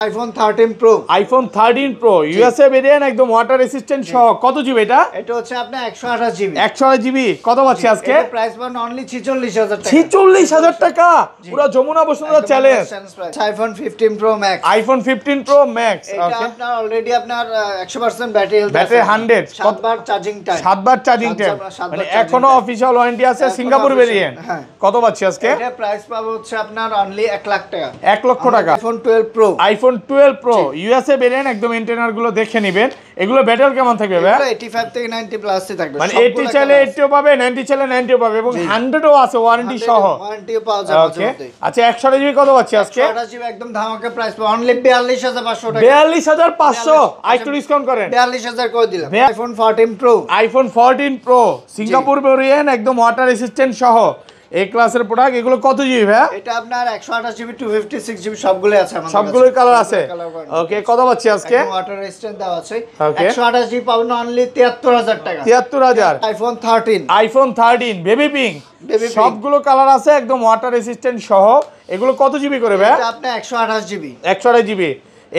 iPhone 13 Pro iPhone 13 Pro USA variant একদম water resistant সহ কত জিবি এটা? এটা হচ্ছে আপনার 128 জিবি। 128 জিবি কত পাচ্ছি আজকে? এটা প্রাইস পাবেন অনলি 46000 টাকা। 46000 টাকা পুরো Jamuna Bashundhara challenge. iPhone 15 Pro Max iPhone 15 Pro Max এটা আপনার অলরেডি আপনার 100% ব্যাটারি হেলথ আছে। ব্যাটারি 100 7 বার চার্জিং টাইম। 7 বার চার্জিং টাইম মানে এখনো অফিশিয়াল ওয়ারেন্টি আছে সিঙ্গাপুর ভেরিয়েন্ট। কত পাচ্ছি আজকে? এটা প্রাইস পাবো হচ্ছে আপনার অনলি 1 লাখ টাকা। 1 লক্ষ টাকা। iPhone 12 Pro iPhone 12 Pro USA variant একদম ইন্টেরিয়র গুলো দেখে নেবেন। এগুলো ব্যাটারি কেমন থাকবে ভাই? এটা 85 থেকে 90 প্লাস থাকবে। মানে 80 চাইলে 80ও পাবে, 90 চাইলে 90ও পাবে এবং 100ও আছে ওয়ারেন্টি সহ। ওয়ারেন্টিও পাওয়া যাবে। ওকে আচ্ছা 128 জিবি কত পাচ্ছি আজকে? 128 জিবি একদম ধামাকা প্রাইস পাবো অনলি 42500 টাকা। 42500 আরেকটু ডিসকাউন্ট করেন। 42000 করে দিলাম। iPhone 14 Pro iPhone 14 Pro Singapore variant একদম ওয়াটার রেসিস্ট্যান্ট সহ এই ক্লাসের প্রোডাক্ট। এগুলো কত জিবি ভাই? এটা আপনার 128 জিবি 256 জিবি সবগুলো আছে আমাদের কাছে। সবগুলোই কালার আছে। ওকে কত পাচ্ছি আজকে? ওয়াটার রেজিস্ট্যান্ট দেওয়া আছে। 128 জিবি পাবেন অনলি 73000 টাকা। 73000 iPhone 13 iPhone 13 বেবি পিঙ্ক সবগুলো কালার আছে একদম ওয়াটার রেসিস্ট্যান্ট সহ। এগুলো কত জিবি করে ভাই? এটা আপনি 128 জিবি 128 জিবি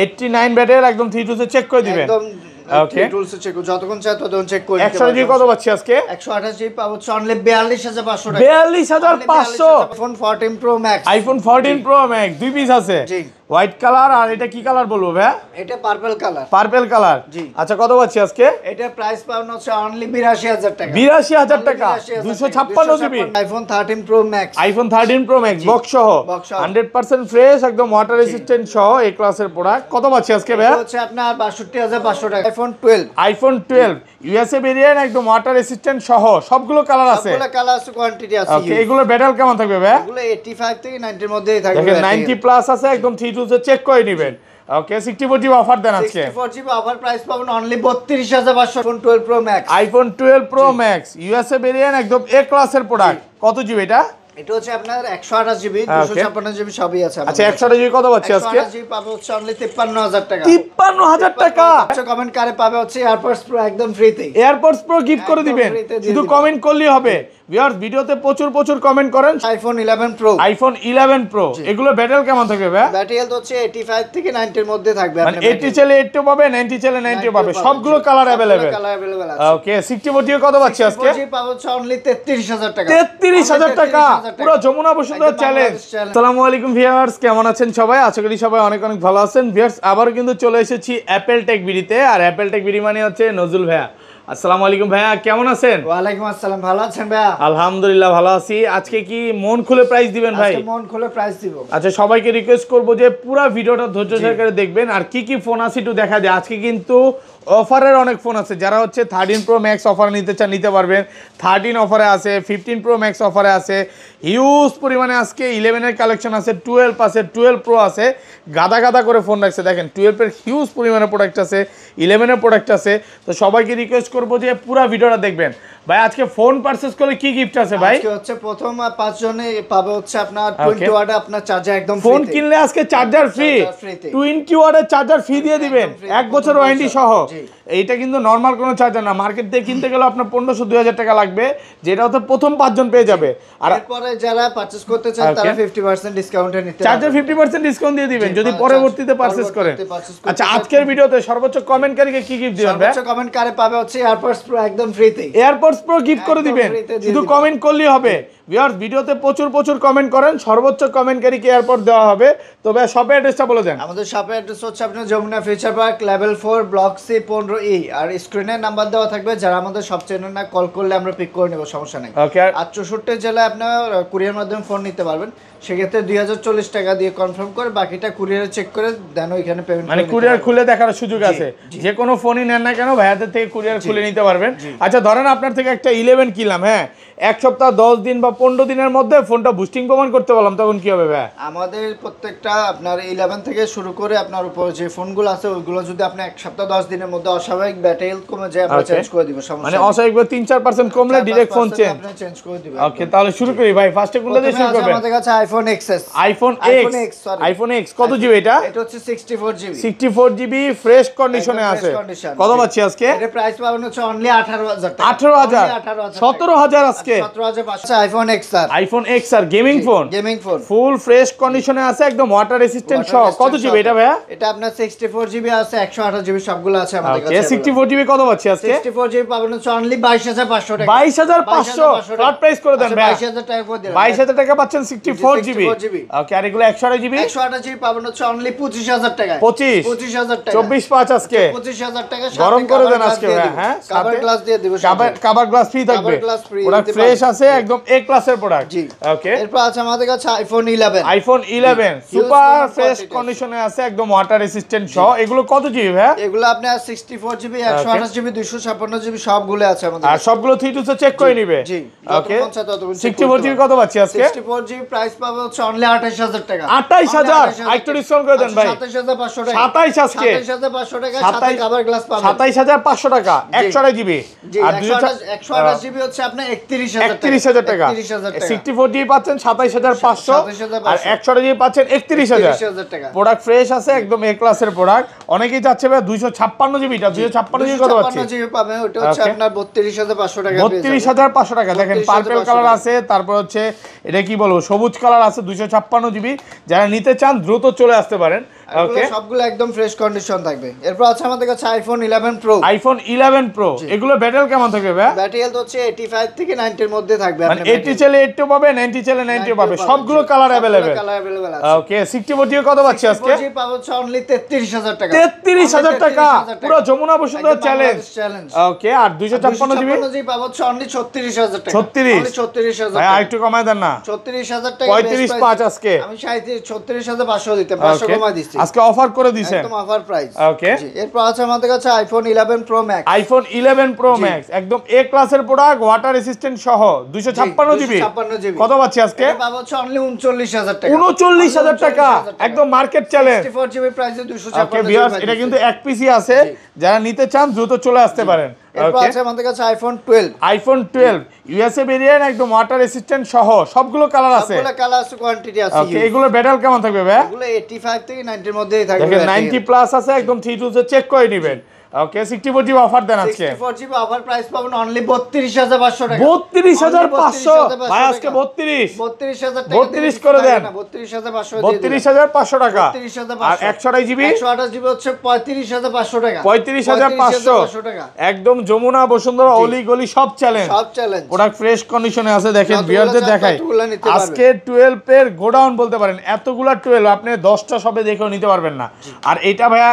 89 ব্যাটারি একদম 3 চেক করে দিবেন। একদম ওকে টুলস চেক যতক্ষণ চাই ততক্ষণ চেক করে দিতে 128 জিবি কত পাচ্ছি আজকে? 128 জিবি পাবো অনলি 42500 টাকা। 42500 iPhone 14 Pro Max iPhone 14 Pro Max দুই পিস আছে। জি হোয়াইট কালার আর এটা কি কালার বলবো ভাই? এটা পার্পল কালার। পার্পল কালার জি আচ্ছা কত পাচ্ছি আজকে? এটা প্রাইস পাবেন হচ্ছে অনলি 82000 টাকা। 82000 টাকা 256 GB iPhone 13 Pro Max iPhone 13 Pro Max box সহ 100% ফ্রেশ একদম ওয়াটার রেসিস্ট্যান্ট সহ এই ক্লাসের প্রোডাক্ট। কত পাচ্ছি আজকে ভাই? এটা হচ্ছে আপনার 62500 টাকা। iPhone 12 USA ভেরিয়েন্ট একদম ওয়াটার রেসিস্ট্যান্ট সহ সবগুলো কালার আছে। সবগুলো কালার আছে, কোয়ান্টিটি আছে। ওকে এগুলো ব্যাটারি কেমন থাকবে ভাই? এগুলো 85 থেকে 90 এর মধ্যেই থাকবে। দেখেন 90 প্লাস আছে একদম 3 চেক করে নেবেন। ওকে 64 জিবি অফার দেন আজকে। 64 জিবি অফার প্রাইস পাবেন only 32500। iPhone 12 Pro Max iPhone 12 Pro Max USA variant একদম এ ক্লাসের প্রোডাক্ট। কত জিবি এটা? এটা হচ্ছে আপনার 128 জিবি 256 জিবি সবই আছে। আচ্ছা 128 জিবি কত পাচ্ছি আজকে? 128 জিবি পাবে হচ্ছে অনলি 53000 টাকা। 53000 টাকা। আচ্ছা কমেন্ট করে পাবে হচ্ছে এয়ারপডস প্রো একদম ফ্রিতে। এয়ারপডস প্রো গিফট করে দিবেন, শুধু কমেন্ট করলেই হবে। ভিউয়ার্স ভিডিওতে প্রচুর কমেন্ট করেন। iPhone 11 Pro iPhone 11 Pro এগুলো ব্যাটারি কেমন থাকবে ভাই? ব্যাটারি হেলথ হচ্ছে 85 থেকে 90 এর মধ্যে থাকবে। মানে 80 চাইলে 80 পাবে, 90 চাইলে 90 পাবে, সবগুলো কালার अवेलेबल। ওকে 64 জিবি কত পাচ্ছি আজকে? 64 জিবি পাবে হচ্ছে অনলি 33000 টাকা। 33000 টাকা পুরো যমুনা বসুন্ধরা চ্যালেঞ্জ। আসসালামু আলাইকুম ভিউয়ার্স, কেমন আছেন সবাই? আশা করি সবাই অনেক ভালো আছেন। ভিউয়ার্স আবার কিন্তু চলে এসেছি অ্যাপেল টেক বিডিতে। আর অ্যাপেল টেক বিডি মানে হচ্ছে নজরুল ভাইয়া। আসসালামু আলাইকুম ভাইয়া, কেমন আছেন? ওয়ালাইকুম আসসালাম, ভালো আছেন ভাইয়া? আলহামদুলিল্লাহ ভালো আছি। আজকে কি মন খুলে প্রাইস দিবেন ভাই? আজকে মন খুলে প্রাইস দিব। আচ্ছা সবাইকে রিকোয়েস্ট করব যে পুরো ভিডিওটা ধৈর্য সহকারে দেখবেন আর কি ফোন আছে একটু দেখা যায়। আজকে কিন্তু অফারের অনেক ফোন আছে, যারা হচ্ছে 13 Pro Max অফার নিতে চান নিতে পারবেন। 13 অফারে আছে, 15 Pro Max অফারে আছে, হিউজ পরিমাণে আজকে 11 এর কালেকশন আছে, 12 আছে, 12 Pro আছে, গাদা করে ফোন রাখছে। দেখেন 12 এর হিউজ পরিমাণে প্রোডাক্ট আছে, 11 এর প্রোডাক্ট আছে। তো সবাইকে রিকোয়েস্ট করব যে পুরো ভিডিওটা দেখবেন। ভাই আজকে ফোন পারচেজ করলে কি গিফট আছে ভাই? আজকে হচ্ছে প্রথম 5 জনে পাবে হচ্ছে আপনার 20 ওয়াট আপনার চার্জার একদম ফ্রি। ফোন কিনলে আজকে চার্জার ফ্রি, 20 ওয়াটের চার্জার ফ্রি দিয়ে দিবেন 1 বছর ওয়ারেন্টি সহ। এইটা কিন্তু নরমাল কোনো চার্জার না, মার্কেট থেকে কিনতে গেলে আপনার 1500-2000 টাকা লাগবে, যেটা হচ্ছে প্রথম 5 জন পেয়ে যাবে। আর এরপরে যারা পারচেজ করতে চান তারা 50% ডিসকাউন্টে নিতে পারবেন। চার্জার 50% ডিসকাউন্ট দিয়ে দিবেন যদি পরবর্তীতে পারচেজ করেন। আচ্ছা আজকের ভিডিওতে সর্বোচ্চ কমেন্টকারীকে কি গিফট দিবেন ভাই? সর্বোচ্চ কমেন্টকারী পাবে হচ্ছে এয়ারপডস প্রো একদম ফ্রিতে। এয়ারপডস প্রো গিফট করে দিবেন, শুধু কমেন্ট করলেই হবে। ভিউয়ার্স ভিডিওতে প্রচুর কমেন্ট করেন, সর্বোচ্চ কমেন্টকারীকে এয়ারপড দেওয়া হবে। তবে শপের অ্যাড্রেসটা বলে দেন। আমাদের শপের অ্যাড্রেস হচ্ছে আপনার Jamuna future park level 4 block C 15E। আর স্ক্রিনে নাম্বার দেওয়া থাকবে, যারা আমাদের সব চেনেন না কল করলে আমরা পিক করে নেব, সমস্যা নেই। ওকে আর 64 জেলায় আপনার কুরিয়ার মাধ্যমে ফোন নিতে পারবেন। সেক্ষেত্রে 2040 টাকা দিয়ে কনফার্ম করে বাকিটা কুরিয়ারে চেক করে দেন ওইখানে পেমেন্ট। মানে কুরিয়ার খুলে দেখার সুযোগ আছে, যে কোনো ফোনই নেন না কেন ভাইয়াদের থেকে কুরিয়ার খুলে নিতে পারবেন। আচ্ছা ধরেন আপনার থেকে একটা 11 কিনলাম, হ্যাঁ 1 সপ্তাহ 10 দিন বা 15 দিনের মধ্যে ফোনটা বুস্টিং প্রমাণ করতে বললাম, তখন কি হবে ভাই? আমাদের প্রত্যেকটা আপনার 11 থেকে শুরু করে আপনার উপর যে ফোনগুলো আছে ওইগুলো যদি আপনি 1 সপ্তাহ 10 দিনের মধ্যে অস্বাভাবিক ব্যাটারি হেলথ কমে যায় আমরা চেঞ্জ করে দিব, সমস্যা মানে অস্বাভাবিক 3-4% কমলে ডাইরেক্ট ফোন চেঞ্জ করে দিব। ওকে তাহলে শুরু করি ভাই, ফার্স্টে কোনটা দিয়ে শুরু করবেন? আমাদের কাছে iPhone XS। iPhone X কত জিবি এটা? এটা হচ্ছে 64 জিবি। 64 জিবি ফ্রেশ কন্ডিশনে আছে। কত পাচ্ছি আজকে? এর প্রাইস পাবেন হচ্ছে অনলি 18000 টাকা। 18000 17000 আজকে আজকে 17500 iPhone XR. IPhone XR gaming phone, gaming phone full fresh কন্ডিশনে আছে, একদম ওয়াটার রেসিস্ট্যান্ট সহ। কত জিবি এটা ভাইয়া? এটা আপনার 64 জিবি আছে, 128 জিবি সবগুলো আছে আমাদের কাছে। ওকে 64 জিবি কত পাচ্ছি আজকে? 64 জিবি পাবেন হচ্ছে অনলি 22500 টাকা। 22500 ফ্ল্যাট প্রাইস করে দেন ভাই। 22000 টাকা করে দিলাম। 22000 টাকা পাচ্ছেন 64 জিবি। ওকে আর এগুলো 128 জিবি? 128 জিবি পাবেন হচ্ছে অনলি 25000 টাকা। 25000 টাকা। 24/5 আজকে 25000 টাকা। গরম করে দেন আজকে ভাই। হ্যাঁ কভার গ্লাস দিয়ে দেব। কভার গ্লাস ফ্রি থাকবে। পুরো ফ্রেশ আছে, একদম এ ক্লাসের প্রোডাক্ট। জি ওকে এরপর আছে আমাদের কাছে আইফোন 11। আইফোন 11 সুপার ফ্রেশ কন্ডিশনে আছে, একদম ওয়াটার রেসিস্ট্যান্ট সহ। এগুলো কত জিবি ভাই? এগুলো আপনার 64 জিবি, 128 জিবি, 256 জিবি সবগুলো আছে আমাদের। আর সবগুলো 3 চেক করে নিবে। জি ওকে 64 জিবি কত পাচ্ছি আজকে? 64 জিবি প্রাইস পাবে হচ্ছে অনলি 28000 টাকা। 28000 আরেকটু ডিসকাউন্ট করে দেন ভাই। 27500 টাকা। 27 আজকে 27500 টাকা সাথে কভার গ্লাস পাবেন। 27500 টাকা 128 জিবি। আর 128 জিবি হচ্ছে আপনার 31000 টাকা। 64 জিবি পাচ্ছেন 27500 আর 128 জিবি পাচ্ছেন 31000 টাকা। প্রোডাক্ট ফ্রেশ আছে, একদম এ ক্লাসের প্রোডাক্ট। অনেকেই চাচ্ছে ভাই 256 জিবিটা, 256 জিবি কত পাচ্ছি? 256 জিবি পাবেন, ওটা হচ্ছে আপনার 32500 টাকা। 32500 টাকা। দেখেন পার্পল কালার আছে, তারপর হচ্ছে এটা কি বলবো সবুজ কালার আছে, 256 জিবি। যারা নিতে চান দ্রুত চলে আসতে পারেন। ওকে সবগুলো একদম ফ্রেশ কন্ডিশন থাকবে। এরপর আছে আমাদের কাছে আইফোন 11 প্রো। আইফোন 11 প্রো এগুলো ব্যাটারি কেমন থাকবে ভাই? ব্যাটারি হেলথ হচ্ছে 85 থেকে 90 এর মধ্যে থাকবে। মানে 80 চলে 80 পাবে, 90 চলে 90 পাবে, সবগুলো কালার अवेलेबल। ওকে 64 জিবি কত পাচ্ছি আজকে? 64 জিবি পাবো হচ্ছে অনলি 33000 টাকা। 33000 টাকা পুরো যমুনা বসুন্ধরা চ্যালেঞ্জ। ওকে আর 256 জিবি? 256 জিবি পাবো হচ্ছে অনলি 36000 টাকা। 36 অনলি 36000 ভাই টাকা। একটু কমায় দেন না। 36000 টাকা 35 আজকে আমি 36500 দিতে 500 কমাই দিচ্ছি আজকে অফার করে দিয়েছেন, একদম অফার প্রাইস। ওকে এরপর আছে আমাদের কাছে iPhone 11 pro max. IPhone 11 pro max একদম এ ক্লাসের প্রোডাক্ট, ওয়াটার রেসিস্ট্যান্ট সহ 256 জিবি। কত পাচ্ছি আজকে? এটা পাবো হচ্ছে অনলি 39000 টাকা। 39000 টাকা একদম মার্কেট চ্যালেঞ্জ। 64 জিবি প্রাইসে 256 ওকে ভিউয়ার্স এটা কিন্তু এক পিসি আছে, যারা নিতে চান দ্রুত চলে আসতে পারেন। এরপর আছে আমাদের কাছে আইফোন 12। আইফোন 12 ইউএসএ ভেরিয়েন্ট, একদম ওয়াটার রেসিস্ট্যান্ট সহ সবগুলো কালার আছে। সবগুলো কালার আছে, কোয়ান্টিটি আছে। ওকে এগুলো ব্যাটারি কেমন থাকবে ভাই? এগুলো 85 থেকে 90 এর মধ্যেই থাকবে। দেখেন 90 প্লাস আছে, একদম 3 চেক করে নেবেন। ওকে 64 জিবি অফার দেন আজকে। 64 জিবি অফার প্রাইস পাবেন অনলি 32500 টাকা। 32500 ভাই আজকে 32000 টাকা 32 করে দেন। 32500 32500 টাকা। 32500 আর 128 জিবি? 128 জিবি হচ্ছে 35500 টাকা। 35500 টাকা। একদম যমুনা বসুন্ধরা অলি গলি সব চ্যালেঞ্জ। সব চ্যালেঞ্জ। প্রোডাক্ট ফ্রেশ কন্ডিশনে আছে। দেখেন যতগুলো ভিউয়ারদের চান দেখাই ততগুলো নিতে পারবেন। আজকে 12 এর গোডাউন বলতে পারেন, এতগুলা 12 আপনি 10টা সবে দেখেও নিতে পারবেন না। আর এটা ভাইয়া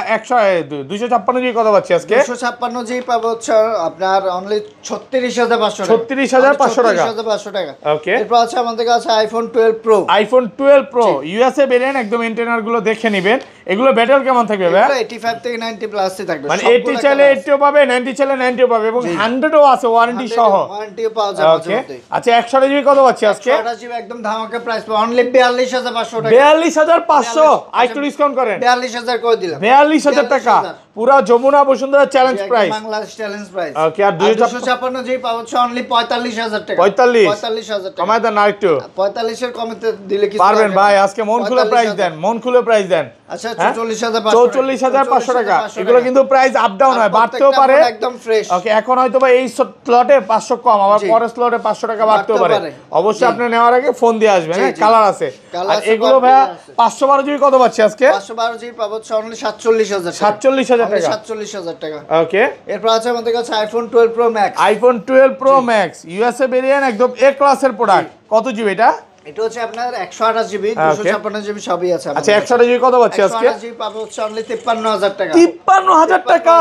256 জিবি কত পাচ্ছি আজকে? 256 জিবি পাবো হচ্ছে আপনার অনলি 36500 টাকা। 36500 টাকা। 36500 টাকা। ওকে এরপর আছে আমাদের কাছে iPhone 12 pro. IPhone 12 pro USA variant, একদম এন্টেনার গুলো দেখে নেবেন। এগুলো ব্যাটারি কেমন থাকবে ভাই? এগুলো 85 থেকে 90 প্লাসই থাকবে। মানে 80 চাইলে 80 পাবে, 90 চাইলে 90 পাবে এবং 100 ও আছে ওয়ারেন্টি সহ। ওয়ারেন্টিও পাওয়া যাবে। ওকে আচ্ছা 128 জিবি কত পাচ্ছি আজকে? 128 জিবি একদম ধামাকা প্রাইস পাবে অনলি 42500 টাকা। 42500 আরেকটু ডিসকাউন্ট করেন। 42000 করে দিলাম। 42000 টাকা পুরো Jamuna Bashundhara challenge price. Bangladesh challenge price. Okay আর 256 জিবি পাবো হচ্ছে অনলি 45000 টাকা। 45000 টাকা। কমায় দেন আরেকটু। 45 এর কমতে দিলে কি পারবেন ভাই? আজকে মন খুলে প্রাইস দেন, মন খুলে প্রাইস দেন। আচ্ছা 44500 টাকা। এগুলো কিন্তু প্রাইস আপ ডাউন হয়, বাড়তেও পারে। একদম ফ্রেশ। ওকে এখন হয়তো বা এই স্লটে 500 কম, আবার পরের স্লটে 500 টাকা বাড়তেও পারে। অবশ্যই আপনি নেওয়ার আগে ফোন দিয়ে আসবেন। হ্যাঁ কালার আছে। আর এগুলো ভাই 512 জিবি কত পাচ্ছি আজকে? 512 জিবি পাবো হচ্ছে অনলি 47000 টাকা। 47000 টাকা। 47000 টাকা। ওকে এরপর আছে আমাদের কাছে iPhone 12 pro max. IPhone 12 pro max USA variant, একদম এ ক্লাসের প্রোডাক্ট। কত জিবি এটা? এটা হচ্ছে আপনার 128 জিবি, 256 জিবি সবই আছে। আচ্ছা 128 জিবি কত পাচ্ছি আজকে? 128 জিবি পাবো হচ্ছে অনলি 53000 টাকা। 53000 টাকা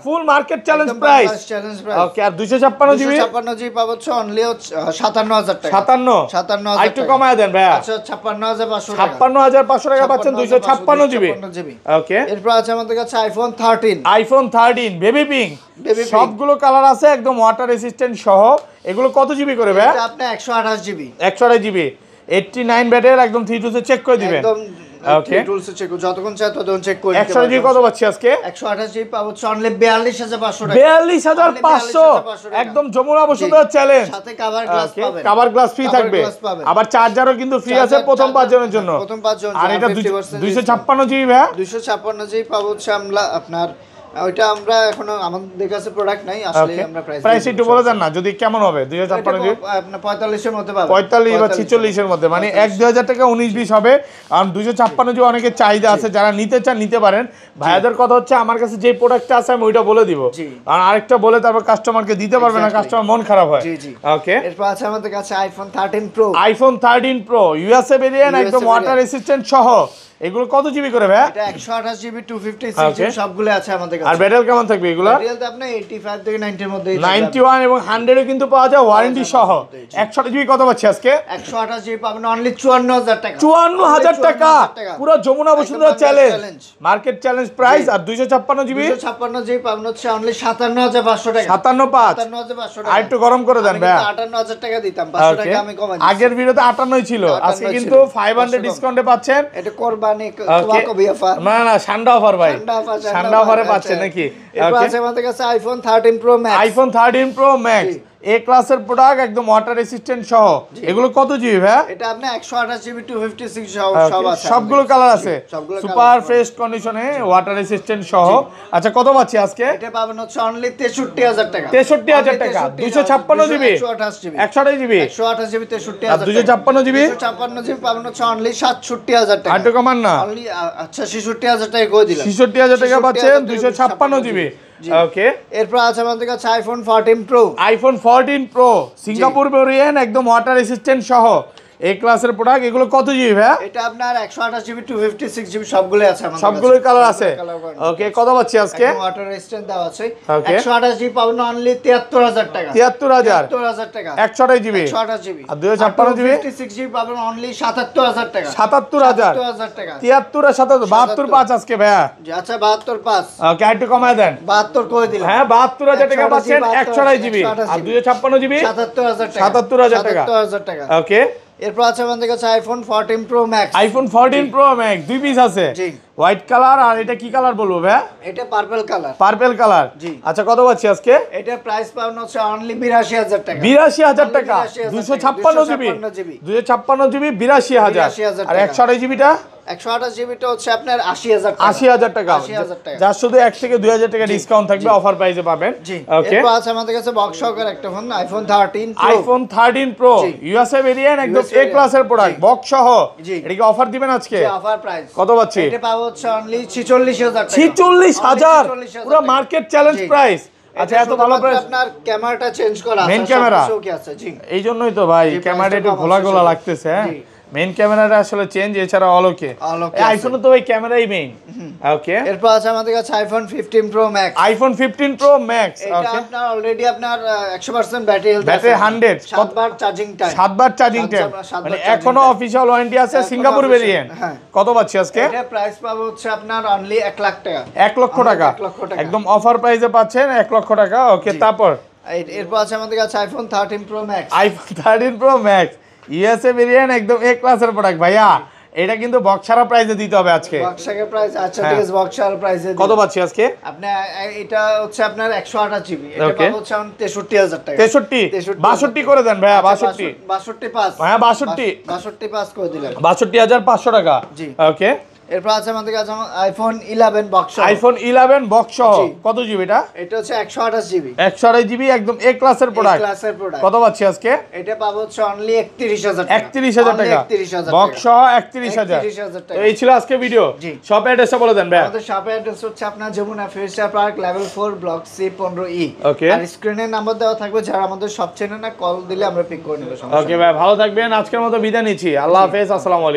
full market challenge price. Challenge price. Okay আর 256 জিবি? 256 জিবি পাবো হচ্ছে অনলি 57000 টাকা। 57 আরেকটু কমায় দেন ভাই। আচ্ছা 56500 টাকা। 56500 টাকা পাচ্ছেন 256 জিবি। ওকে এরপর আছে আমাদের কাছে আইফোন 13। আইফোন 13 বেবি পিঙ্ক, সবগুলো কালার আছে, একদম ওয়াটার রেসিস্ট্যান্ট সহ। এগুলো কত জিবি করে ভাই? এটা আপনি 128 জিবি। 128 জিবি 89 ব্যাটারি, একদম 3 চেক করে দিবেন। একদম ওকে টুলস চেক যতক্ষণ চাই ততক্ষণ চেক করে দিতে 128 জিবি কত পাচ্ছি আজকে? 128 জিবি পাবো অনলি 42500 টাকা। 42500 একদম যমুনা বসুন্ধরা চ্যালেঞ্জ। সাথে কভার গ্লাস পাবেন। কভার গ্লাস ফ্রি থাকবে, আবার চার্জারও কিন্তু ফ্রি আছে প্রথম 5 জনের জন্য। প্রথম 5 জন। আর এটা 256 জিবি ভাই? 256 জিবি পাবো হচ্ছে আমরা আপনার ওইটা আমরা এখনো আমাদের কাছে প্রোডাক্ট নাই, আসলে আমরা প্রাইস একটু বলে দেন না, যদি কেমন হবে 2056 জিবি? আপনার 45 এর মধ্যে পাবেন, 45 বা 46 এর মধ্যে, মানে 1-2000 টাকা 19-20 হবে। আর 256 জিবি অনেকে চাহিদা আছে, যারা নিতে চান নিতে পারেন। ভাইয়াদের কথা হচ্ছে আমার কাছে যে প্রোডাক্টটা আছে আমি ওইটা বলে দিব, আর আরেকটা বলে তারপর কাস্টমারকে দিতে পারবে না, কাস্টমার মন খারাপ হয়। ওকে, এরপর আছে আমাদের কাছে iPhone 13 pro. IPhone 13 pro USA variant, একদম ওয়াটার রেসিস্ট্যান্ট সহ। এগুলো কত জিবি করে ভাই? এটা 128 জিবি 256 জিবি সবগুলো আছে আমাদের কাছে। আর ব্যাটারি কেমন থাকবে এগুলো? ব্যাটারি তো আপনি 85 থেকে 90 এর মধ্যে, 91 এবং 100 এ কিন্তু পাওয়া যায় ওয়ারেন্টি সহ। 128 জিবি কত পাচ্ছি আজকে? 128 জিবি পাবেন অনলি 54000 টাকা। 54000 টাকা, পুরো Jamuna Bashundhara challenge, market challenge price. আর 256 জিবি 256 জিবি পাবেন হচ্ছে অনলি 57500 টাকা। 57500 আর একটু গরম করে দেন ভাই। 58000 টাকা দিতাম, 500 টাকা আমি কমাই দিছি। আগের ভিডিওতে 58 ছিল, আজকে কিন্তু 500 ডিসকাউন্টে পাচ্ছেন। এটা কোরবানি কবি অফার, না না ঠান্ডা অফার ভাই, ঠান্ডা অফারে পাচ্ছেন নাকি? এরপর আছে আমাদের কাছে iPhone 13 pro max. IPhone 13 pro max A ক্লাসের প্রোডাক্ট, একদম ওয়াটার রেসিস্ট্যান্ট সহ। এগুলো কত জিবি ভাই? এটা আপনি 128 জিবি 256 সব আছে, সবগুলো কালার আছে, সুপার ফ্রেশ কন্ডিশনে, ওয়াটার রেসিস্ট্যান্ট সহ। আচ্ছা কত পাচ্ছি আজকে? এটা পাবেন হচ্ছে অনলি 63000 টাকা। 63000 টাকা 256 জিবি 128 জিবি 128 জিবি 63000 আর 256 জিবি 256 জিবি পাবেন হচ্ছে অনলি 67000 টাকা। আর তো কমান না, অনলি আচ্ছা 66000 টাকা করে দিলাম। 66000 টাকা পাচ্ছেন 256 জিবি। ওকে, এরপর আছে আমাদের কাছে iPhone 14 pro. IPhone 14 pro Singapore variant, একদম ওয়াটার রেসিস্ট্যান্ট সহ, এই ক্লাসের প্রোডাক্ট। এগুলো কত জিবি ভাই? এটা আপনার 128 জিবি 256 জিবি সবগুলো আছে আমাদের কাছে, সবগুলোই কালার আছে। ওকে, কত পাচ্ছি আজকে? ওয়াটার রেজিস্ট্যান্ট দেওয়া আছে। 128 জিবি পাবেন অনলি 73000 টাকা। 73000 টাকা 128 জিবি 128 জিবি আর 256 জিবি 56 জিবি পাবেন অনলি 77000 টাকা। 77000 টাকা। 73 আর 77 72 পাঁচ আজকে ভাইয়া। আচ্ছা 72 5। ওকে, একটু কমায় দেন। 72 করে দিলাম। হ্যাঁ 72000 টাকা পাচ্ছেন 128 জিবি আর 256 জিবি 77000 টাকা। 77000 টাকা। 77000 টাকা। ওকে, এরপর আছে আমাদের কাছে iPhone 14 pro max. IPhone 14 pro max দুই পিস আছে, জি। হোয়াইট কালার আর এটা কি কালার বলবো ভাই? এটা পার্পল কালার। পার্পল কালার, জি। আচ্ছা কত পাচ্ছি আজকে? এটা প্রাইস পাবেন হচ্ছে অনলি 82000 টাকা। 82000 টাকা 256 জিবি 256 জিবি 82000 আর 128 জিবিটা 128 জিবিটা হচ্ছে আপনার 80000 টাকা। 80000 টাকা, 80000 টাকা। যার শুধু 1 থেকে 2000 টাকা ডিসকাউন্ট থাকবে, অফার প্রাইসে পাবেন। জি। ওকে, এরপর আছে আমাদের কাছে বক্স সহকারে একটা phone iPhone 13 pro. IPhone 13 pro USA variant, একদম এ ক্লাসের প্রোডাক্ট, বক্স সহ। এটা কি অফার দিবেন আজকে? জি, অফার প্রাইস। কত পাচ্ছি? এটা পাবো হচ্ছে অনলি 46000 টাকা। 46000 পুরো মার্কেট চ্যালেঞ্জ প্রাইস। আচ্ছা এত ভালো প্রাইস, আপনার ক্যামেরাটা চেঞ্জ করা আছে, মেইন ক্যামেরা কি আছে? জি। এই জন্যই তো ভাই ক্যামেরাটা একটু ঘোলা ঘোলা লাগতেছে। হ্যাঁ, মেইন ক্যামেরাটা আসলে চেঞ্জ, এছাড়া অলোকে আইফোনে তো ভাই ক্যামেরাই মেইন। ওকে, এরপর আছে আমাদের কাছে iPhone 15 pro max. IPhone 15 pro max, এটা আপনার অলরেডি আপনার 100% ব্যাটারি হেলথ আছে, ব্যাটারি 100 7বার চার্জিং টাইম, 7বার চার্জিং টাইম, মানে এখনো অফিশিয়াল ওয়ারেন্টি আছে। সিঙ্গাপুর ভেরিয়েন্ট কত পাচ্ছি আজকে? এটা প্রাইস পাবো হচ্ছে আপনার অনলি 1 লাখ টাকা। 1 লক্ষ টাকা একদম অফার প্রাইসে পাচ্ছেন 1 লক্ষ টাকা। ওকে, তারপর এরপর আছে আমাদের কাছে iPhone 13 pro max. IPhone 13 pro max USA variant, একদম এ ক্লাসের প্রোডাক্ট ভাইয়া। এটা কিন্তু বক্স ছাড়া প্রাইসে দিতে হবে আজকে। বক্স ছাড়া প্রাইস, আচ্ছা ঠিক আছে, বক্স ছাড়া প্রাইসে কত পাচ্ছি আজকে? আপনি এটা হচ্ছে আপনার 128 জিবি, এটা পাবো হচ্ছে 63000 টাকা। 63 62 করে দেন ভাইয়া। 62 62 5। হ্যাঁ 62 5 করে দিলাম। 62500 টাকা। জি। ওকে, এরপর আছে আমাদের কাছে আইফোন 11 বক্স। আইফোন 11 বক্স সহ কত জিবি এটা? এটা হচ্ছে 128 জিবি। 128 জিবি একদম এ ক্লাসের প্রোডাক্ট। ক্লাসের প্রোডাক্ট। কত পাচ্ছি আজকে? এটা পাবো হচ্ছে অনলি 31000 টাকা। 31000 টাকা 31000 বক্স সহ 31000 টাকা। এই ছিল আজকে ভিডিও। শপ অ্যাড্রেসটা বলে দেন ভাই। আমাদের শপ অ্যাড্রেস হচ্ছে আপনার Jamuna future park level 4 block C 15E। Okay, আর স্ক্রিনে নাম্বার দেওয়া থাকবে, যারা আমাদের শপ চেনে না কল দিলে আমরা পিক করে নেব। ওকে ভাই, ভালো থাকবেন। আজকের মতো বিদায় নিচ্ছি। আল্লাহ হাফেজ, আসসালামু আলাইকুম।